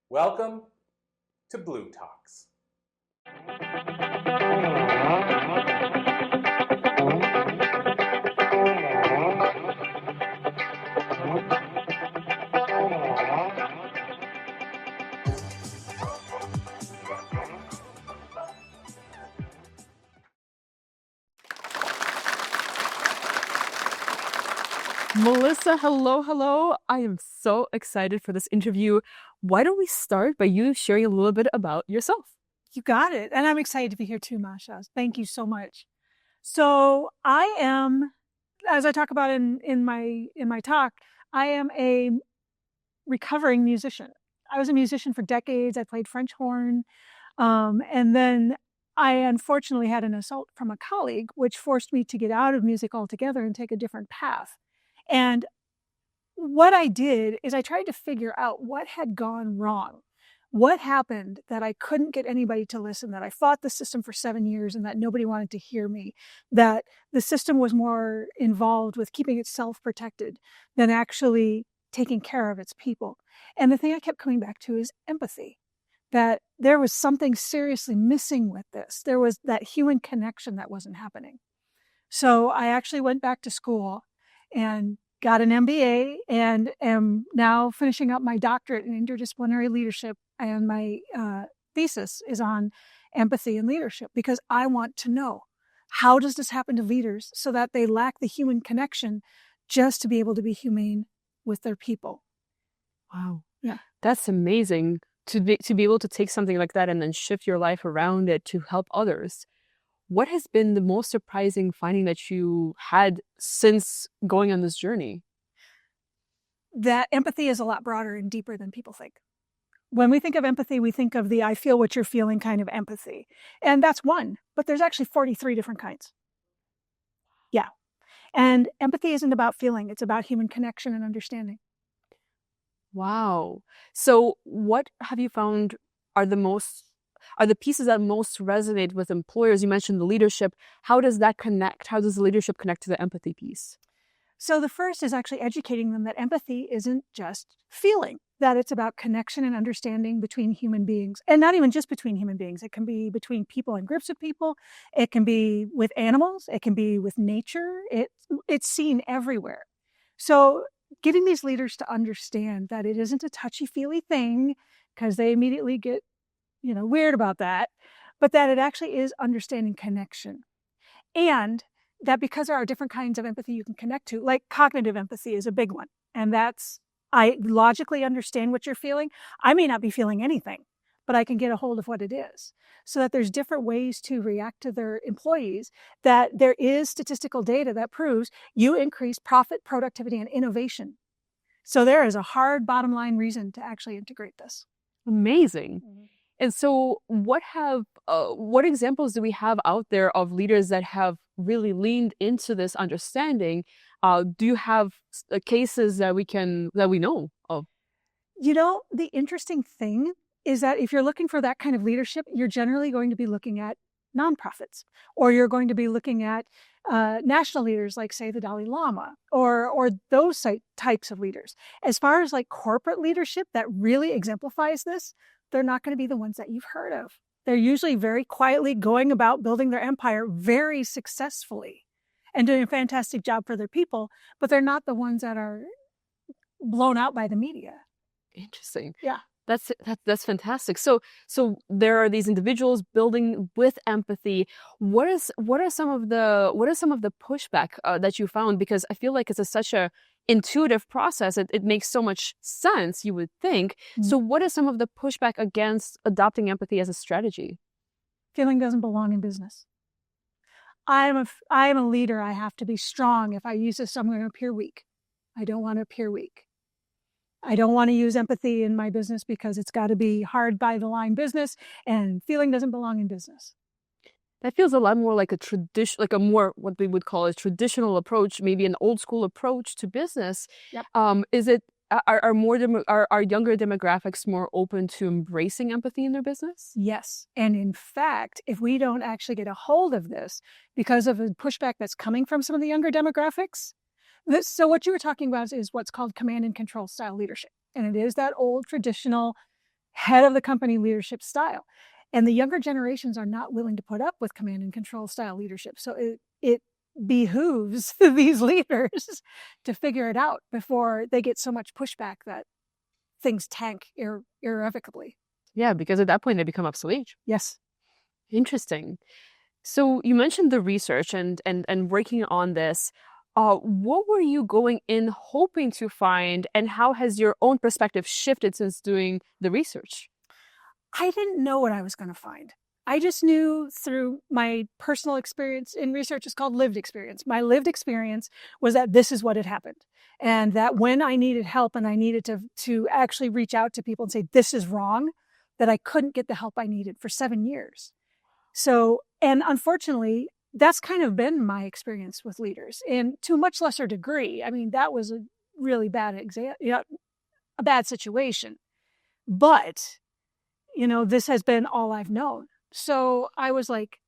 Welcome to bLU Talks. Melissa, hello. I am so excited for this interview. Why don't we start by you sharing a little bit about yourself? You got it. And I'm excited to be here too, Masha. Thank you so much. So I am, as I talk about in my talk, I am a recovering musician. I was a musician for decades. I played French horn. And then I unfortunately had an assault from a colleague, which forced me to get out of music altogether and take a different path. And what I did is I tried to figure out what had gone wrong. What happened that I couldn't get anybody to listen, that I fought the system for 7 years and that nobody wanted to hear me, that the system was more involved with keeping itself protected than actually taking care of its people. And the thing I kept coming back to is empathy, that there was something seriously missing with this. There was that human connection that wasn't happening. So I actually went back to school and got an MBA and am now finishing up my doctorate in interdisciplinary leadership. And my thesis is on empathy and leadership because I want to know, how does this happen to leaders so that they lack the human connection just to be able to be humane with their people? Wow. Yeah. That's amazing to be able to take something like that and then shift your life around it to help others. What has been the most surprising finding that you had since going on this journey? That empathy is a lot broader and deeper than people think. When we think of empathy, we think of the I feel what you're feeling kind of empathy. And that's one, but there's actually 43 different kinds. Yeah. And empathy isn't about feeling, it's about human connection and understanding. Wow. So what have you found are the pieces that most resonate with employers? You mentioned the leadership. How does that connect? How does the leadership connect to the empathy piece? So the first is actually educating them that empathy isn't just feeling, that it's about connection and understanding between human beings, and not even just between human beings. It can be between people and groups of people. It can be with animals. It can be with nature. It's seen everywhere. So getting these leaders to understand that it isn't a touchy-feely thing because they immediately get, weird about that, but that it actually is understanding connection. And that because there are different kinds of empathy you can connect to, like cognitive empathy is a big one. And that's, I logically understand what you're feeling. I may not be feeling anything, but I can get a hold of what it is. So that there's different ways to react to their employees, that there is statistical data that proves you increase profit, productivity, and innovation. So there is a hard bottom line reason to actually integrate this. Amazing. Mm-hmm. And so what examples do we have out there of leaders that have really leaned into this understanding? Do you have cases that we know of? The interesting thing is that if you're looking for that kind of leadership, you're generally going to be looking at nonprofits, or you're going to be looking at national leaders like, say, the Dalai Lama, or those types of leaders. As far as like corporate leadership that really exemplifies this, they're not going to be the ones that you've heard of. They're usually very quietly going about building their empire very successfully and doing a fantastic job for their people, but they're not the ones that are blown out by the media. Interesting. Yeah. That's fantastic. So there are these individuals building with empathy. What are some of the pushback that you found? Because I feel like it's such a intuitive process. It makes so much sense, you would think. Mm-hmm. So what is some of the pushback against adopting empathy as a strategy? Feeling doesn't belong in business. I am a leader. I have to be strong. If I use this, I'm going to appear weak. I don't want to appear weak. I don't want to use empathy in my business because it's got to be hard by the line business, and feeling doesn't belong in business. That feels a lot more like a tradition, like a more what we would call a traditional approach, maybe an old school approach to business. Yep. Is it are younger demographics more open to embracing empathy in their business? Yes, and in fact, if we don't actually get a hold of this because of the pushback that's coming from some of the younger demographics. So what you were talking about is what's called command and control style leadership. And it is that old traditional head of the company leadership style. And the younger generations are not willing to put up with command and control style leadership. So it behooves these leaders to figure it out before they get so much pushback that things tank irrevocably. Yeah, because at that point they become obsolete. Yes. Interesting. So you mentioned the research and working on this. What were you going in hoping to find, and how has your own perspective shifted since doing the research? I didn't know what I was going to find. I just knew through my personal experience in research, it's called lived experience. My lived experience was that this is what had happened. And that when I needed help and I needed to actually reach out to people and say, this is wrong, that I couldn't get the help I needed for 7 years. So, and unfortunately, that's kind of been my experience with leaders, and to a much lesser degree. I mean, that was a really bad a bad situation. But, this has been all I've known. So I was like,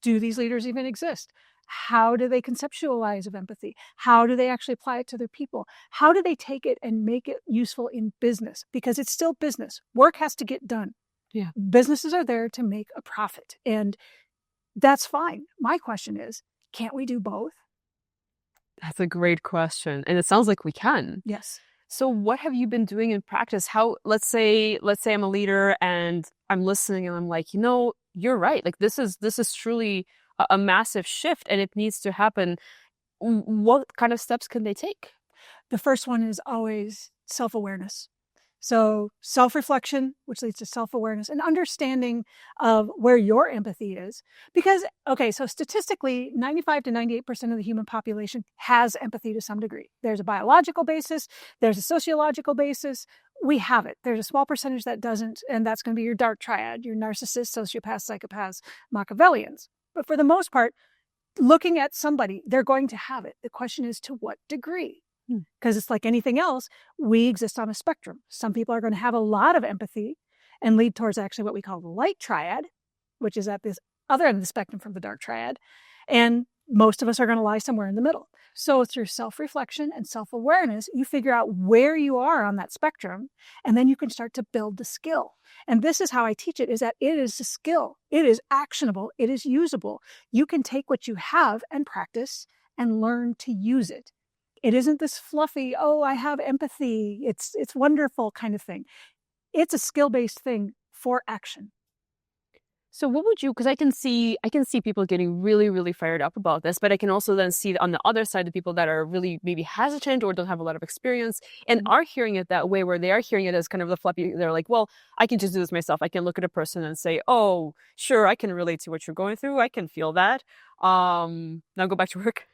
do these leaders even exist? How do they conceptualize of empathy? How do they actually apply it to their people? How do they take it and make it useful in business? Because it's still business. Work has to get done. Yeah. Businesses are there to make a profit, and that's fine. My question is, can't we do both? That's a great question. And it sounds like we can. Yes. So what have you been doing in practice? Let's say I'm a leader and I'm listening and I'm like, you're right. Like this is truly a massive shift and it needs to happen. What kind of steps can they take? The first one is always self-awareness. So self-reflection, which leads to self-awareness, and understanding of where your empathy is. Because, so statistically, 95 to 98% of the human population has empathy to some degree. There's a biological basis. There's a sociological basis. We have it. There's a small percentage that doesn't, and that's going to be your dark triad, your narcissists, sociopaths, psychopaths, Machiavellians. But for the most part, looking at somebody, they're going to have it. The question is, to what degree? Because it's like anything else, we exist on a spectrum. Some people are going to have a lot of empathy and lead towards actually what we call the light triad, which is at this other end of the spectrum from the dark triad. And most of us are going to lie somewhere in the middle. So through self-reflection and self-awareness, you figure out where you are on that spectrum, and then you can start to build the skill. And this is how I teach it, is that it is a skill. It is actionable. It is usable. You can take what you have and practice and learn to use it. It isn't this fluffy, I have empathy, it's wonderful kind of thing. It's a skill-based thing for action. So what would you, because I can see people getting really, really fired up about this, but I can also then see on the other side the people that are really maybe hesitant or don't have a lot of experience and are hearing it that way, where they are hearing it as kind of the fluffy, they're like, well, I can just do this myself. I can look at a person and say, oh, sure, I can relate to what you're going through. I can feel that. Now go back to work.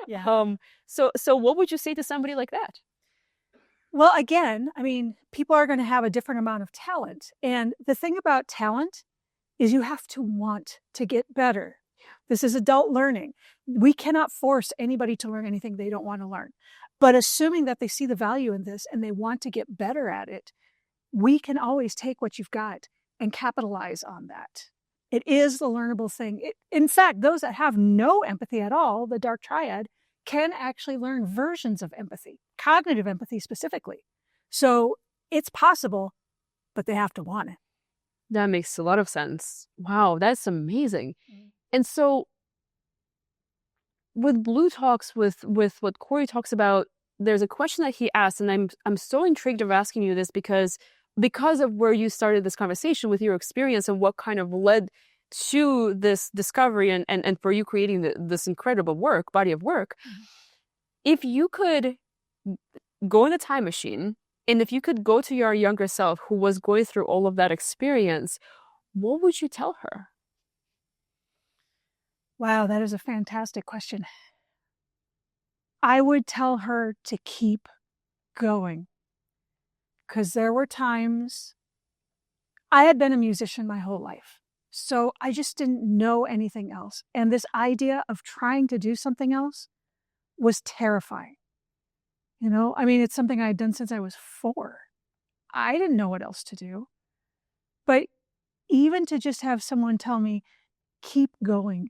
Yeah. So what would you say to somebody like that? Well, again, I mean, people are going to have a different amount of talent. And the thing about talent is you have to want to get better. This is adult learning. We cannot force anybody to learn anything they don't want to learn. But assuming that they see the value in this and they want to get better at it, we can always take what you've got and capitalize on that. It is the learnable thing. In fact, those that have no empathy at all, the dark triad, can actually learn versions of empathy, cognitive empathy specifically. So it's possible, but they have to want it. That makes a lot of sense. Wow, that's amazing. And so with bLU Talks, with what Corey talks about, there's a question that he asked, and I'm so intrigued of asking you this because of where you started this conversation with your experience and what kind of led to this discovery and for you creating this incredible body of work. If you could go in the time machine, and if you could go to your younger self who was going through all of that experience, what would you tell her? Wow, that is a fantastic question. I would tell her to keep going, because there were times I had been a musician my whole life. So I just didn't know anything else. And this idea of trying to do something else was terrifying. It's something I had done since I was 4. I didn't know what else to do. But even to just have someone tell me, keep going.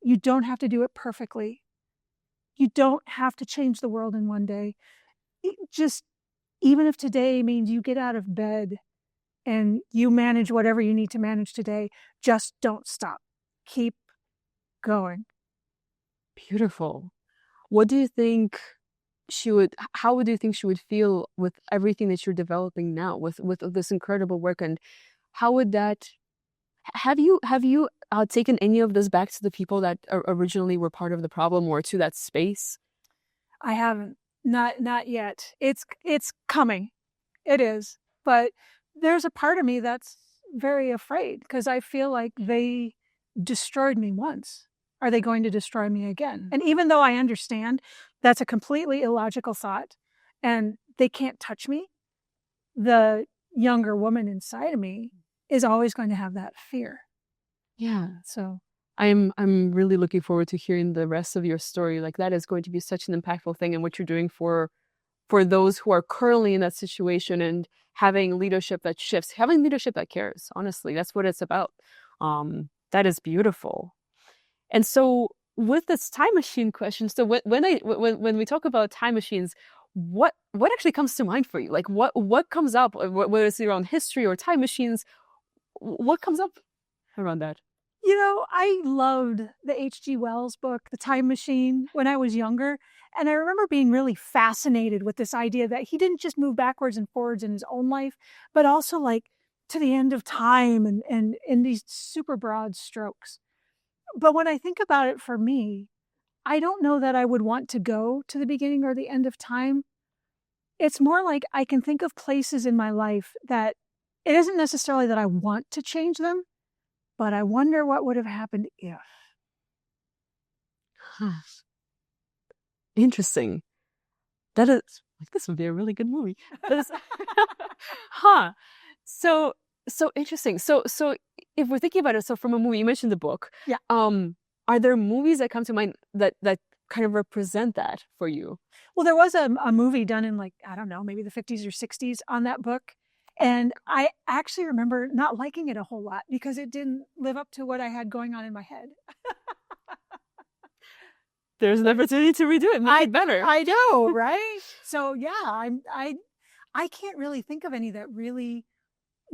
You don't have to do it perfectly. You don't have to change the world in one day. Just even if today means you get out of bed and you manage whatever you need to manage today, just don't stop. Keep going. Beautiful. What do you think how do you think she would feel with everything that you're developing now with this incredible work? And how would that, have you taken any of this back to the people that originally were part of the problem or to that space? I haven't. Not yet. It's coming. It is. But there's a part of me that's very afraid because I feel like they destroyed me once. Are they going to destroy me again? And even though I understand that's a completely illogical thought and they can't touch me, the younger woman inside of me is always going to have that fear. Yeah. So I'm really looking forward to hearing the rest of your story. Like that is going to be such an impactful thing, and what you're doing for those who are currently in that situation and having leadership that shifts, having leadership that cares. Honestly, that's what it's about. That is beautiful. And so with this time machine question, so when we talk about time machines, what actually comes to mind for you? Like what comes up, whether it's around history or time machines, what comes up around that? You know, I loved the H.G. Wells book, The Time Machine, when I was younger. And I remember being really fascinated with this idea that he didn't just move backwards and forwards in his own life, but also like to the end of time and in these super broad strokes. But when I think about it for me, I don't know that I would want to go to the beginning or the end of time. It's more like I can think of places in my life that it isn't necessarily that I want to change them, but I wonder what would have happened if. Interesting. That is, like, this would be a really good movie. So interesting. So if we're thinking about it, so from a movie, you mentioned the book. Yeah. Are there movies that come to mind that kind of represent that for you? Well, there was a movie done in like, I don't know, maybe the 50s or 60s on that book. And I actually remember not liking it a whole lot because it didn't live up to what I had going on in my head. There's an opportunity to redo it, make it better. I know, right? So yeah, I can't really think of any that really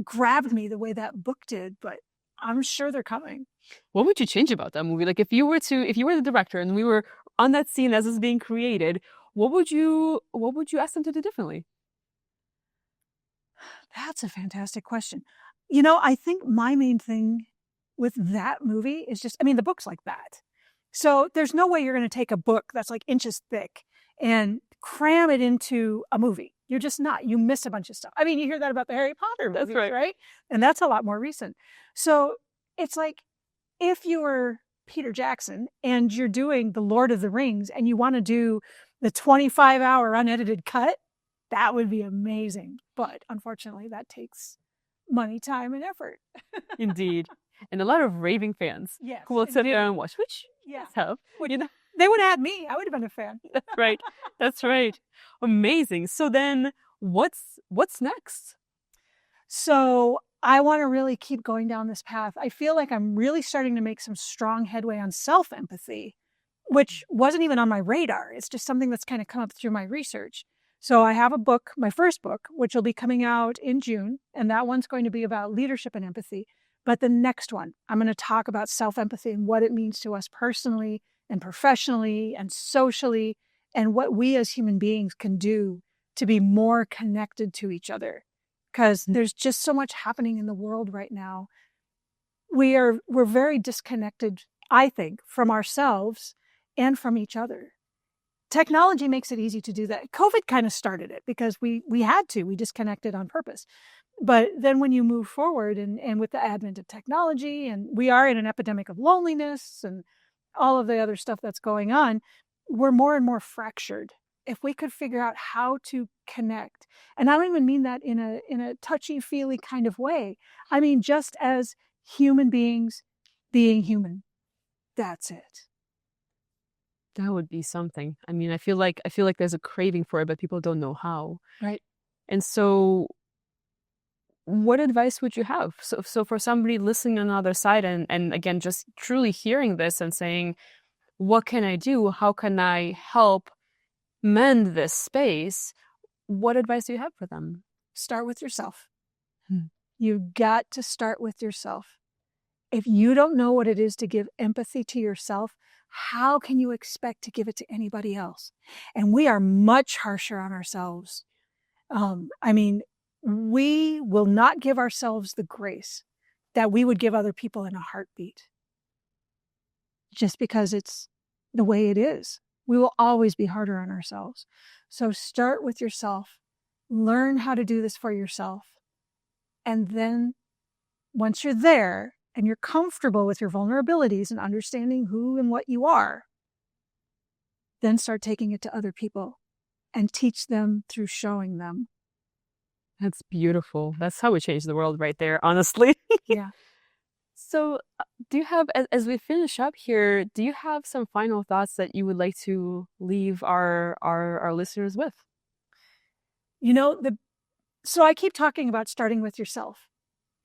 grabbed me the way that book did, but I'm sure they're coming. What would you change about that movie? Like if you were the director and we were on that scene as it's being created, what would you ask them to do differently? That's a fantastic question. You know, I think my main thing with that movie is just, I mean, the book's like that. So there's no way you're going to take a book that's like inches thick and cram it into a movie. You're just not. You miss a bunch of stuff. I mean, you hear that about the Harry Potter movies, that's right? And that's a lot more recent. So it's like if you were Peter Jackson and you're doing The Lord of the Rings and you want to do the 25-hour unedited cut, that would be amazing. But unfortunately, that takes money, time, and effort. Indeed. And a lot of raving fans who will sit there and watch, which have. You know? They would have had me. I would have been a fan. That's right. That's right. Amazing. So then what's next? So I want to really keep going down this path. I feel like I'm really starting to make some strong headway on self-empathy, which wasn't even on my radar. It's just something that's kind of come up through my research. So I have a book, my first book, which will be coming out in June, and that one's going to be about leadership and empathy. But the next one, I'm going to talk about self-empathy and what it means to us personally and professionally and socially, and what we as human beings can do to be more connected to each other. Because there's just so much happening in the world right now. We're very disconnected, I think, from ourselves and from each other. Technology makes it easy to do that. COVID kind of started it because we disconnected on purpose. But then when you move forward and with the advent of technology, and we are in an epidemic of loneliness and all of the other stuff that's going on, we're more and more fractured. If we could figure out how to connect, and I don't even mean that in a touchy-feely kind of way. I mean just as human beings being human. That's it. That would be something. I mean, I feel like there's a craving for it, but people don't know how. Right. And so what advice would you have? So for somebody listening on the other side and again, just truly hearing this and saying, what can I do? How can I help mend this space? what advice do you have for them? Start with yourself. Hmm. You've got to start with yourself. If you don't know what it is to give empathy to yourself, how can you expect to give it to anybody else? And we are much harsher on ourselves. I mean, we will not give ourselves the grace that we would give other people in a heartbeat. Just because it's the way it is. We will always be harder on ourselves. So start with yourself. Learn how to do this for yourself. And then once you're there and you're comfortable with your vulnerabilities and understanding who and what you are, then start taking it to other people and teach them through showing them. That's beautiful. That's how we change the world right there, honestly. Yeah. So do you have, as we finish up here, do you have some final thoughts that you would like to leave our listeners with? You know, so I keep talking about starting with yourself,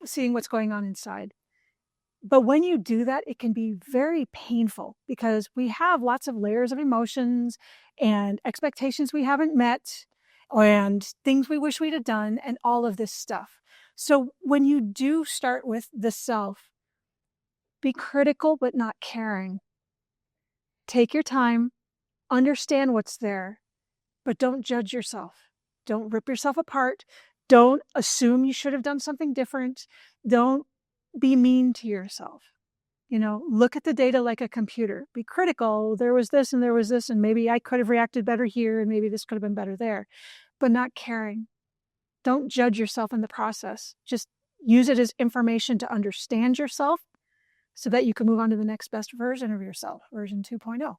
seeing what's going on inside. But when you do that, it can be very painful because we have lots of layers of emotions and expectations we haven't met and things we wish we'd have done and all of this stuff. So when you do start with the self, be critical but not caring. Take your time, understand what's there, but don't judge yourself. Don't rip yourself apart. Don't assume you should have done something different. Don't be mean to yourself. You know, look at the data like a computer. Be critical. There was this and there was this, and maybe I could have reacted better here, and maybe this could have been better there. But not caring. Don't judge yourself in the process. Just use it as information to understand yourself so that you can move on to the next best version of yourself, version 2.0.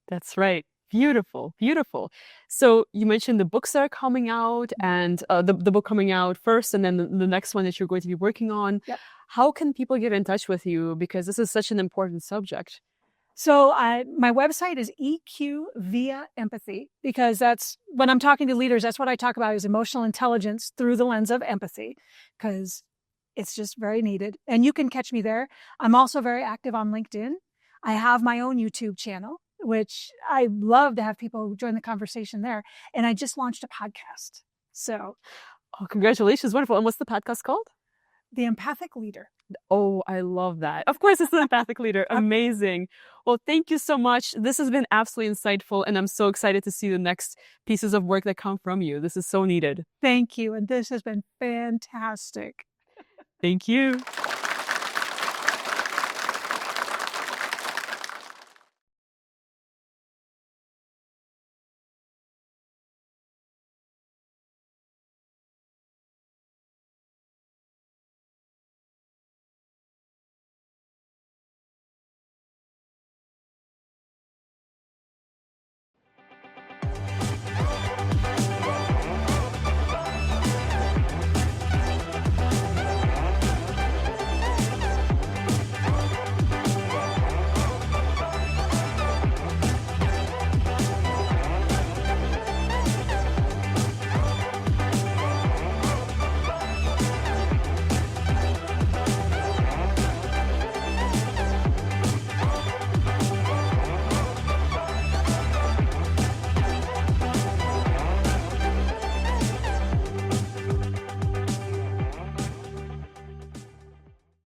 That's right. Beautiful, beautiful. So you mentioned the books that are coming out and the book coming out first and then the next one that you're going to be working on. Yep. How can people get in touch with you? Because this is such an important subject. So my website is EQ via empathy, because that's when I'm talking to leaders, that's what I talk about is emotional intelligence through the lens of empathy, because it's just very needed. And you can catch me there. I'm also very active on LinkedIn. I have my own YouTube channel, which I love to have people join the conversation there. And I just launched a podcast. So. Oh, congratulations. Wonderful. And what's the podcast called? The Empathic Leader. Oh, I love that. Of course, it's the Empathic Leader. Amazing. Well, thank you so much. This has been absolutely insightful, and I'm so excited to see the next pieces of work that come from you. This is so needed. Thank you. And this has been fantastic. Thank you.